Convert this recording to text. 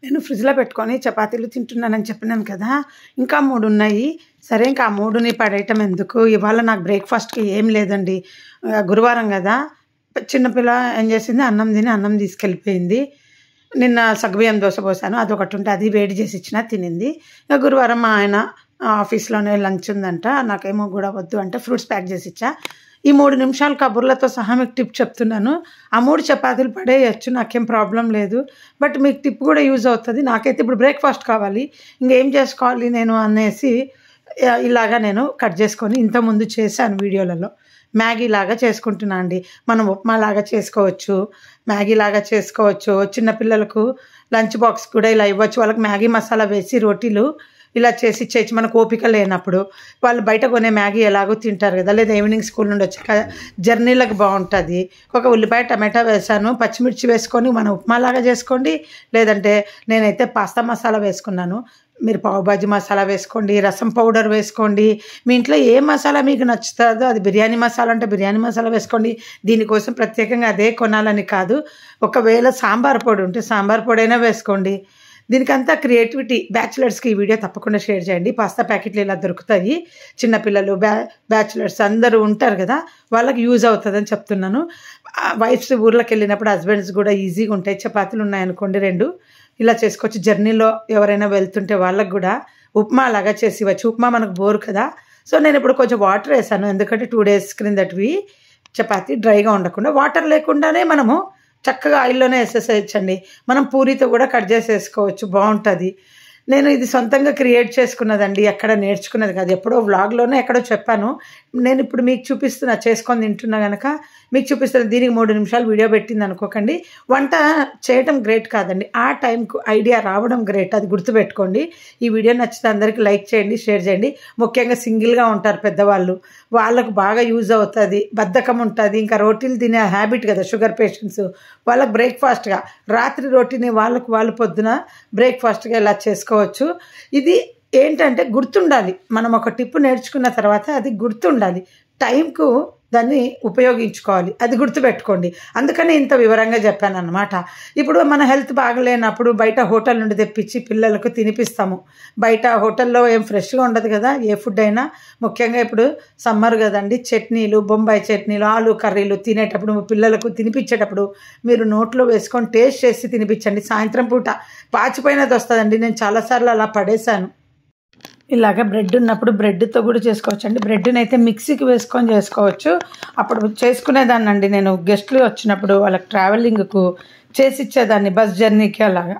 నేను ఫ్రిడ్జ్‌లో పెట్టుకొని చపాతీలు తింటున్నానని చెప్పినాను కదా! ఇంకా 3 ఉన్నాయి. సరే ఇంకా ఆ 3ని పడేయటం ఎందుకు? ఇవాళ నాకు బ్రేక్‌ఫాస్ట్‌కి ఏం లేదండి. గురువారం గదా! చిన్న పిల్ల ఏం చేసింది అన్నం తిని అన్నం తీసుకెళ్ళిపోయింది. నిన్న సగ్గుబియ్యం దోస పోసాను. అదొకటుంటే అది వేడి చేసి ఇచ్చినా తినింది. ఇక గురువారం మా ఆయన ఆఫీస్‌లోనే లంచ్ ఉందంట. నాకేమో గూడా వద్దు అంటే ఫ్రూట్స్ ప్యాక్ చేసి ఇచ్చా. ఈ 3 నిమిషాలు కబుర్లతో సహా మీకు టిప్ చెప్తున్నాను. ఆ 3 చపాతీలు పడేయొచ్చు. నాకేం ప్రాబ్లమ్ లేదు. బట్ మీకు టిప్ కూడా యూజ్ అవుతది. నాకైతే ఇప్పుడు బ్రేక్‌ఫాస్ట్ కావాలి. ఇంకేం చేసుకోవాలి నేను అనేసి ఇలాగా నేను కట్ చేసుకొని ఇంతకుముందు చేశాను వీడియోలలో. మ్యాగీలాగా చేసుకుంటున్నా అండి. మనం ఉప్మాలాగా చేసుకోవచ్చు. మ్యాగీలాగా చేసుకోవచ్చు. చిన్న పిల్లలకు లంచ్ బాక్స్ కూడా ఇలా ఇవ్వచ్చు. వాళ్ళకి మ్యాగీ మసాలా వేసి రోటీలు ఇలా చేసి ఇచ్చేయచ్చు. మనకు ఓపిక లేనప్పుడు. వాళ్ళు బయట కొనే మ్యాగీ ఎలాగో తింటారు కదా! లేదా ఈవినింగ్ స్కూల్ నుండి వచ్చాక జర్నీలకు బావుంటది. ఒక ఉల్లిపాయ, టమాటా వేశాను. పచ్చిమిర్చి వేసుకొని మనం ఉప్మాలాగా చేసుకోండి. లేదంటే నేనైతే పాస్తా మసాలా వేసుకున్నాను. మీరు పావు బాజీ మసాలా వేసుకోండి. రసం పౌడర్ వేసుకోండి. మీ ఇంట్లో ఏ మసాలా మీకు నచ్చుతాదో అది బిర్యానీ మసాలా అంటే బిర్యానీ మసాలా వేసుకోండి. దీనికోసం ప్రత్యేకంగా అదే కొనాలని కాదు. ఒకవేళ సాంబార్ పొడి ఉంటే సాంబార్ పొడైనా వేసుకోండి. దీనికంతా క్రియేటివిటీ. బ్యాచిలర్స్‌కి ఈ వీడియో తప్పకుండా షేర్ చేయండి. పాస్తా ప్యాకెట్లు ఇలా దొరుకుతాయి. చిన్నపిల్లలు, బ్యాచిలర్స్ అందరూ ఉంటారు కదా! వాళ్ళకి యూజ్ అవుతదని చెప్తున్నాను. వైఫ్స్ ఊర్లకెళ్ళినప్పుడు హస్బెండ్స్ కూడా ఈజీగా ఉంటాయి. చపాతీలు ఉన్నాయనుకోండి 2 ఇలా చేసుకోవచ్చు. జర్నీలో ఎవరైనా వెళ్తుంటే వాళ్ళకి గూడా ఉప్మా లాగా చేసి ఇవ్వచ్చు. ఉప్మా మనకు బోర్ కదా! సో, నేనిప్పుడు కొంచెం వాటర్ ఏసాను. ఎందుకంటే 2 డేస్ క్రిందటివి చపాతీ డ్రైగా ఉండకుండా. వాటర్ లేకుండానే మనము చక్కగా ఆయిల్‌లోనే ఏసేసేయొచ్చండి. మనం పూరీతో కూడా కట్ చేసేసుకోవచ్చు. బావుంటది. నేను ఇది సొంతంగా క్రియేట్ చేసుకున్నదండి. ఎక్కడ నేర్చుకున్నది కాదు. ఎప్పుడో వ్లాగ్‌లోనే ఎక్కడో చెప్పాను. నేనిప్పుడు మీకు చూపిస్తున్నా. చేసుకొని తింటున్నా గనక మీకు చూపిస్తున్నా. దీనికి 3 నిమిషాలు వీడియో పెట్టిందనుకోకండి. వంట చేయటం గ్రేట్ కాదండి. ఆ టైంకు ఐడియా రావడం గ్రేట్. అది గుర్తుపెట్టుకోండి. ఈ వీడియో నచ్చితే అందరికి లైక్ చేయండి, షేర్ చేయండి. ముఖ్యంగా సింగిల్‌గా ఉంటారు పెద్దవాళ్ళు. వాళ్ళకు బాగా యూజ్ అవుతది. బద్ధకం ఉంటది. ఇంకా రోటీలు తినే హ్యాబిట్ కదా! Sugar patients. వాళ్ళకి బ్రేక్‌ఫాస్ట్‌గా రాత్రి రోటీని వాళ్ళు పొద్దున బ్రేక్‌ఫాస్ట్‌గా ఇలా చేసుకోవచ్చు. ఇది ఏంటంటే గుర్తుండాలి. మనం ఒక టిప్ నేర్చుకున్న తర్వాత అది గుర్తుండాలి. టైంకు దాన్ని ఉపయోగించుకోవాలి. అది గుర్తుపెట్టుకోండి. అందుకని ఇంత వివరంగా చెప్పానన్నమాట. ఇప్పుడు మన హెల్త్ బాగలేనప్పుడు బయట హోటల్ నుండి తెప్పించి పిల్లలకు తినిపిస్తాము. బయట హోటల్‌లో ఏం ఫ్రెష్‌గా ఉండదు కదా! ఏ ఫుడ్ అయినా. ముఖ్యంగా ఇప్పుడు సమ్మర్ కదండీ! చట్నీలు, బొంబాయి చట్నీలు, ఆలు కర్రీలు తినేటప్పుడు పిల్లలకు తినిపించేటప్పుడు మీరు నోట్లో వేసుకొని టేస్ట్ చేసి తినిపించండి. సాయంత్రం పూట పాచిపోయినది వస్తదండి. నేను చాలా సార్లు అలా పడేశాను. ఇలాగ బ్రెడ్ ఉన్నప్పుడు బ్రెడ్‌తో కూడా చేసుకోవచ్చండి. బ్రెడ్‌నైతే మిక్సీకి వేసుకొని చేసుకోవచ్చు. అప్పుడు చేసుకునేదాన్నండి నేను. గెస్టులు వచ్చినప్పుడు వాళ్ళకి ట్రావెలింగ్‌కు చేసిచ్చేదాన్ని బస్ జర్నీకి అలాగా.